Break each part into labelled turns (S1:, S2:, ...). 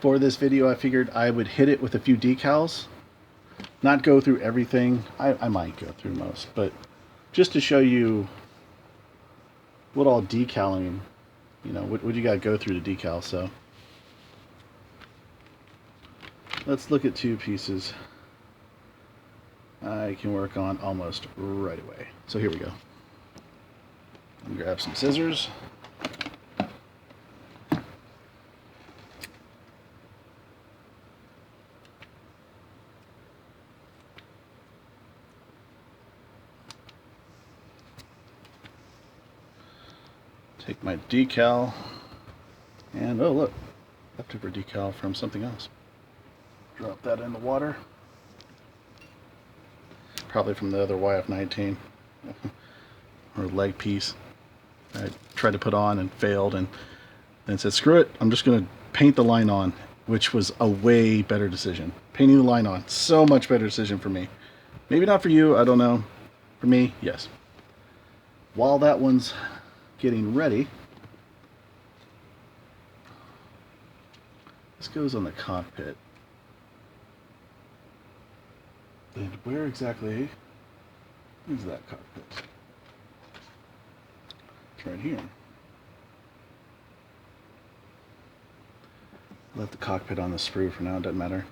S1: For this video, I figured I would hit it with a few decals. Not go through everything. I might go through most, but just to show you what all decaling, you know, what you got to go through to decal. So let's look at two pieces I can work on almost right away. So here we go. I'm gonna grab some scissors. Take my decal, and oh look, leftover decal from something else. Drop that in the water. Probably from the other YF-19 or leg piece I tried to put on and failed, and then said, screw it, I'm just going to paint the line on, which was a way better decision. Painting the line on, so much better decision for me. Maybe not for you, I don't know. For me, yes. While that one's getting ready, this goes on the cockpit. And where exactly is that cockpit? It's right here. Left the cockpit on the sprue for now, doesn't matter.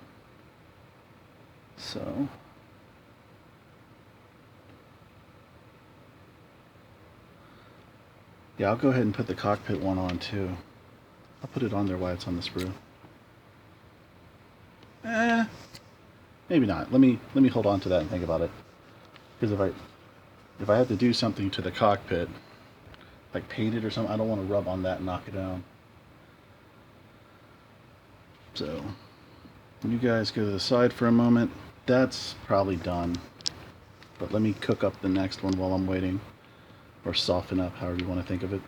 S1: So yeah, I'll go ahead and put the cockpit one on too. I'll put it on there while it's on the sprue. Maybe not. Let me hold on to that and think about it. Because if I have to do something to the cockpit, like paint it or something, I don't want to rub on that and knock it down. So you guys go to the side for a moment. That's probably done. But let me cook up the next one while I'm waiting. Or soften up, however you want to think of it.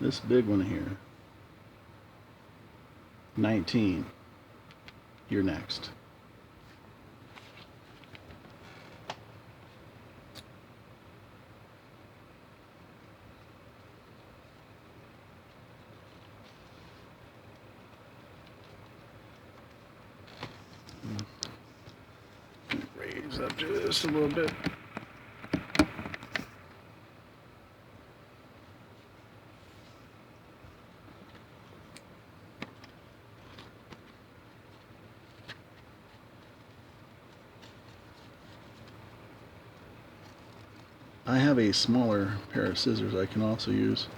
S1: This big one here, 19, you're next. Raise up just a little bit. I have a smaller pair of scissors I can also use.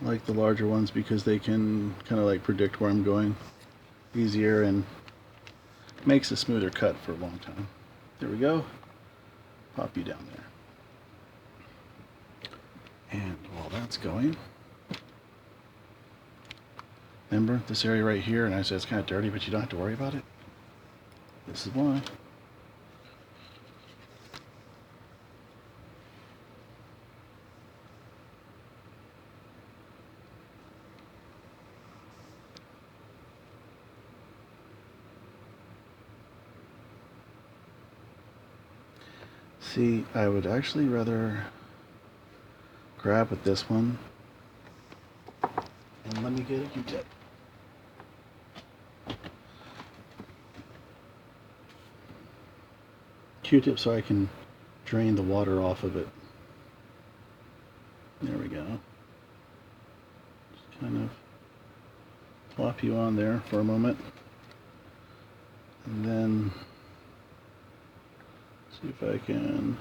S1: I like the larger ones because they can kind of like predict where I'm going easier and makes a smoother cut for a long time. There we go. Pop you down there. And while that's going, remember this area right here, and I said it's kind of dirty, but you don't have to worry about it. This is why. See, I would actually rather grab with this one. And let me get a Q-tip. Q-tip so I can drain the water off of it. There we go. Just kind of plop you on there for a moment. And then see if I can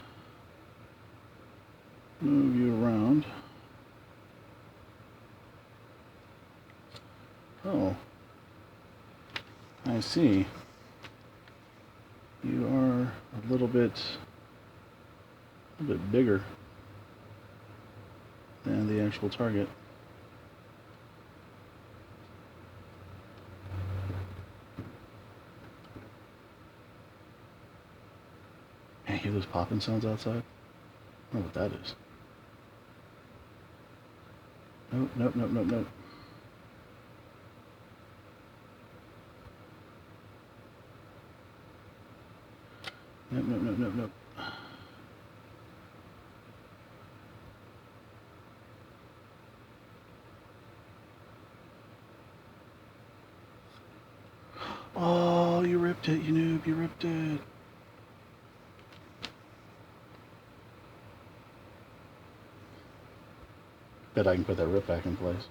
S1: move you around. Oh, I see. You are a little bit bigger than the actual target. Man, hear those popping sounds outside? I don't know what that is. Nope, nope, nope, nope, nope. Nope, nope, nope, nope, nope. Oh, you ripped it, you noob, you ripped it. Bet I can put that rip back in place.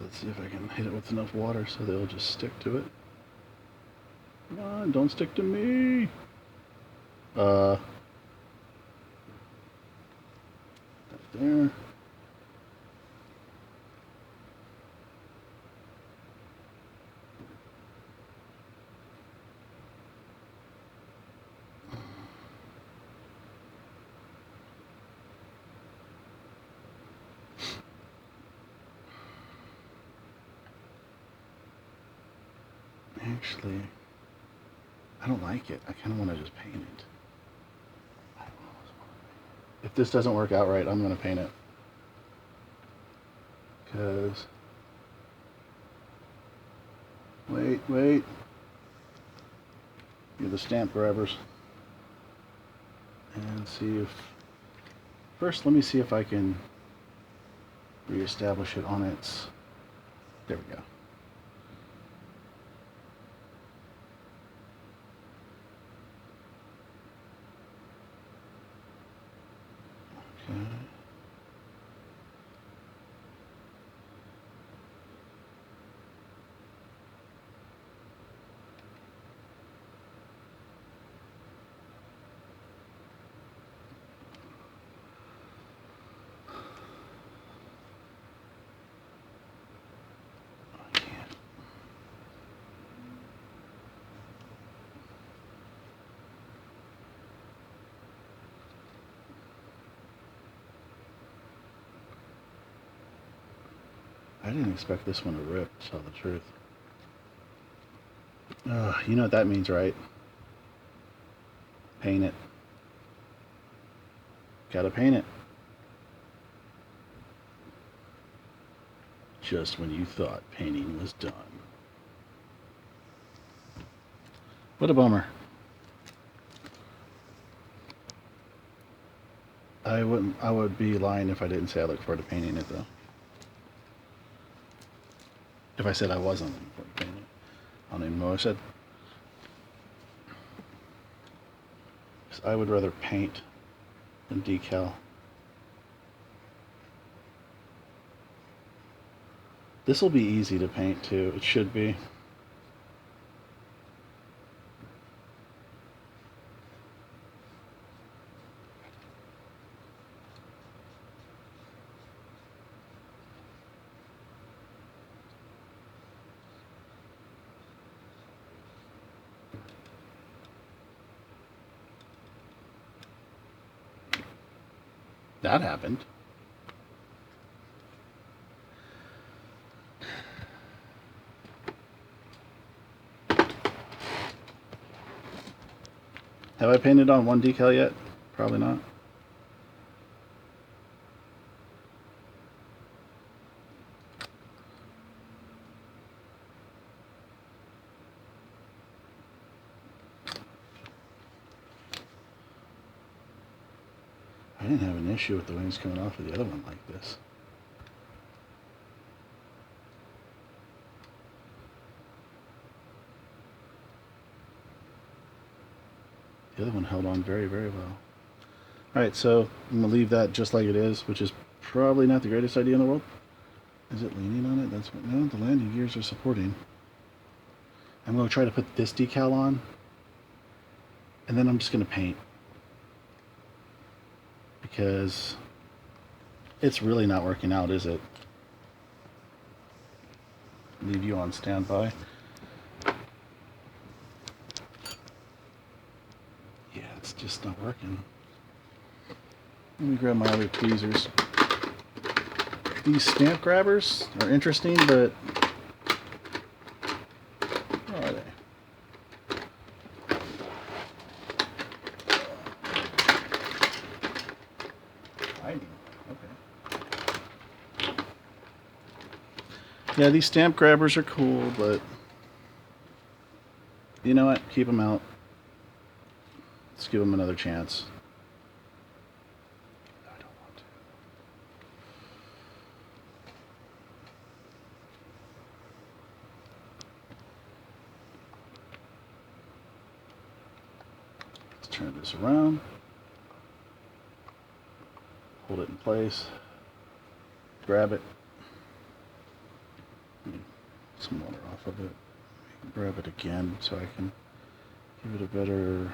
S1: Let's see if I can hit it with enough water so they'll just stick to it. Come on, don't stick to me. Right there. Actually, I don't like it. I kind of want to just paint it. If this doesn't work out right, I'm going to paint it. Because... Wait. You're the stamp grabbers. And see if... First, let me see if I can reestablish it on its... There we go. Okay. I didn't expect this one to rip, to tell the truth. You know what that means, right? Paint it. Gotta paint it. Just when you thought painting was done. What a bummer. I would be lying if I didn't say I look forward to painting it, though. If I said I wasn't looking forward to painting it. I don't even know what I said. I would rather paint than decal. This will be easy to paint too. It should be. That happened. Have I painted on one decal yet? Probably not. I didn't have an issue with the wings coming off of the other one like this. The other one held on very, very well. Alright, so I'm going to leave that just like it is, which is probably not the greatest idea in the world. Is it leaning on it? That's what, no, the landing gears are supporting. I'm going to try to put this decal on, and then I'm just going to paint. Because it's really not working out, is it? Leave you on standby. Yeah, it's just not working. Let me grab my other tweezers. These stamp grabbers are interesting, but Okay. Yeah, these stamp grabbers are cool, but you know what? Keep them out. Let's give them another chance. I don't want to. Let's turn this around. Hold it in place. Grab it. Some water off of it. Grab it again so I can give it a better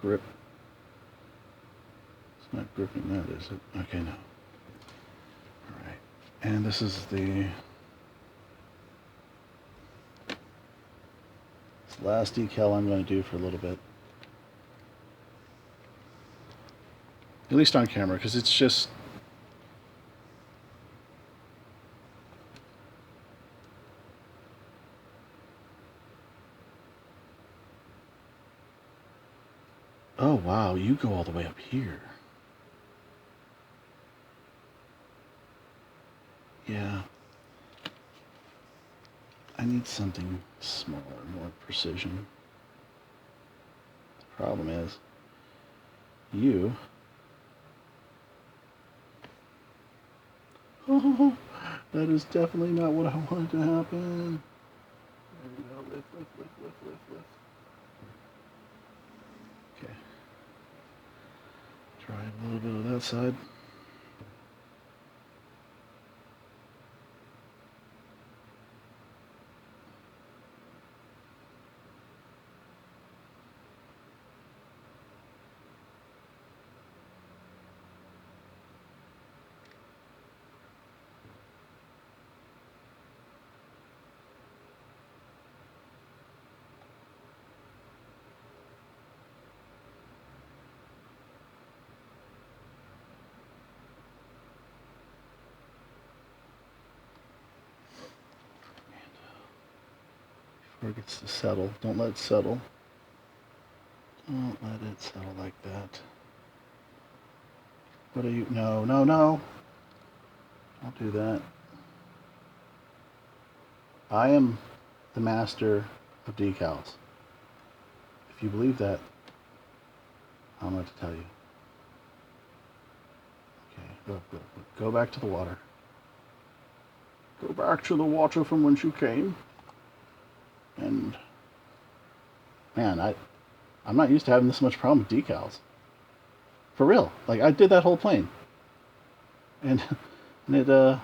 S1: grip. It's not gripping that, is it? Okay, no. Alright. And this is the last decal I'm going to do for a little bit. At least on camera, because it's just... Oh, wow, you go all the way up here. Yeah. I need something smaller, more precision. The problem is, you... Oh, that is definitely not what I wanted to happen. There we go, lift. Okay. Try a little bit of that side. Before it gets to settle. Don't let it settle. Don't let it settle like that. What are you... No. Don't do that. I am the master of decals. If you believe that, I don't know what to tell you. Okay, look. Go back to the water. Go back to the water from whence you came. And man, I'm not used to having this much problem with decals. For real. Like, I did that whole plane. And it, I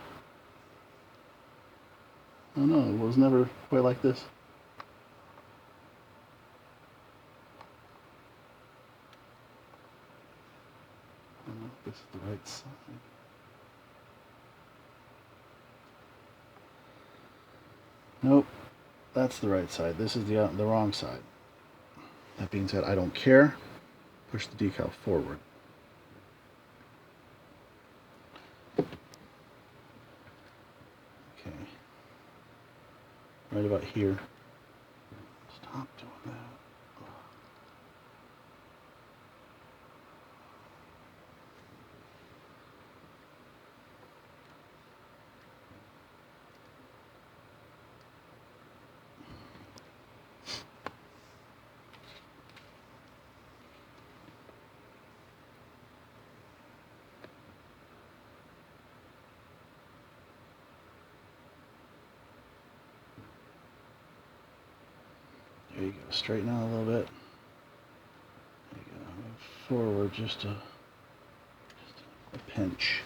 S1: don't know, it was never quite like this. I don't know if this is the right side. Nope, that's the right side. This is the wrong side. That being said, I don't care. Push the decal forward. Okay. Right about here. Stop doing that. There you go. Straighten out a little bit. There you go. Move forward just a pinch.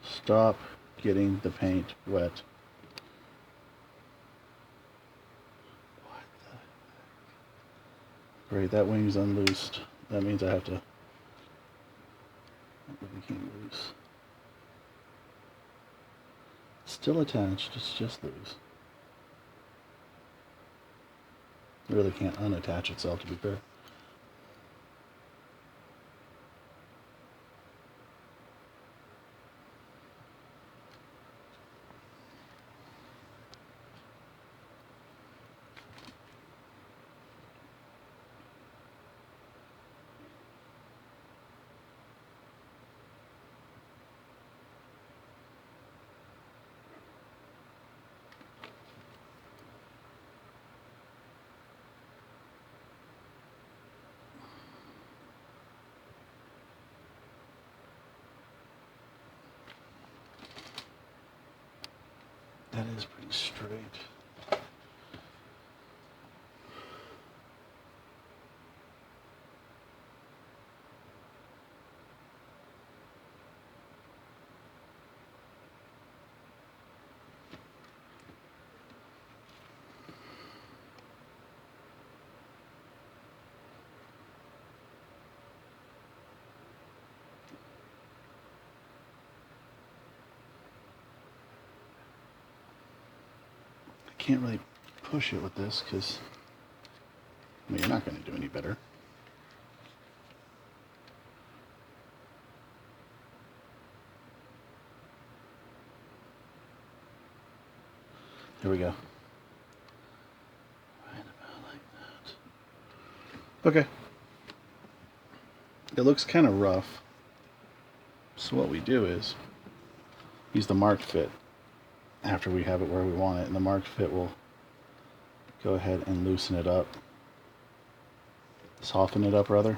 S1: Stop getting the paint wet. What the heck? Great, that wing's unloosed. That means I have to... That wing came loose. It's still attached, it's just loose. It really can't unattach itself, to be fair. That is pretty straight. Can't really push it with this because you're not going to do any better. Here we go. Right about like that. Okay. It looks kind of rough. So what we do is use the mark fit after we have it where we want it, and the marked fit will go ahead and loosen it up, soften it up rather.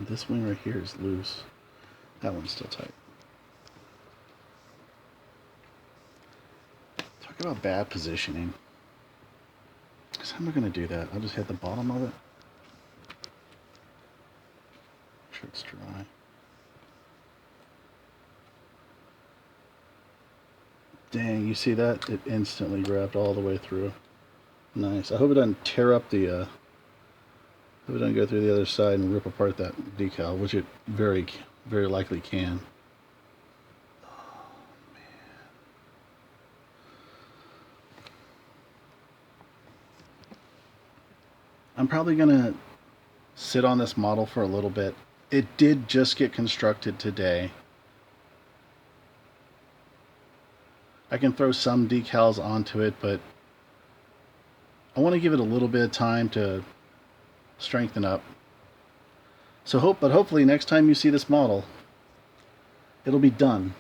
S1: This one right here is loose. That one's still tight. Talk about bad positioning. So how am I going to do that? I'll just hit the bottom of it. Make sure it's dry. Dang, you see that? It instantly grabbed all the way through. Nice. I hope it doesn't tear up the hope it doesn't go through the other side and rip apart that decal, which it very likely can. Oh, man. I'm probably gonna sit on this model for a little bit. It did just get constructed today. I can throw some decals onto it, but I want to give it a little bit of time to strengthen up. So hopefully next time you see this model, it'll be done.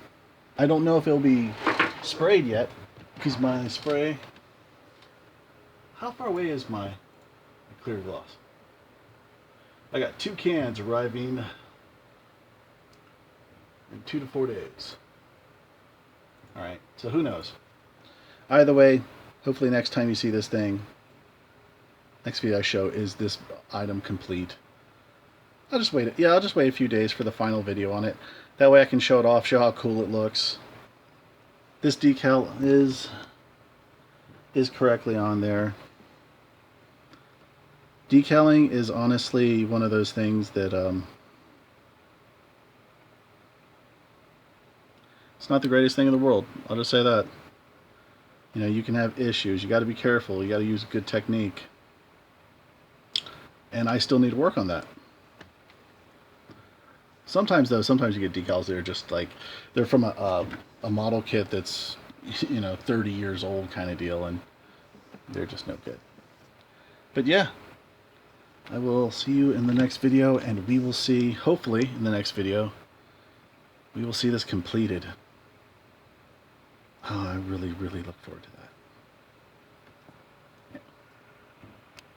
S1: I don't know if it'll be sprayed yet, because my spray... How far away is my clear gloss? I got 2 cans arriving in 2 to 4 days. Alright, so who knows? Either way, hopefully next time you see this thing, next video I show is this item complete. I'll just wait. Yeah, I'll just wait a few days for the final video on it. That way I can show it off, show how cool it looks. This decal is correctly on there. Decaling is honestly one of those things that it's not the greatest thing in the world. I'll just say that. You know, you can have issues. You got to be careful. You got to use good technique. And I still need to work on that. Sometimes though, sometimes you get decals that are just like, they're from a model kit that's, you know, 30 years old kind of deal, and they're just no good. But yeah, I will see you in the next video, and we will see, hopefully in the next video, we will see this completed. Oh, I really look forward to that.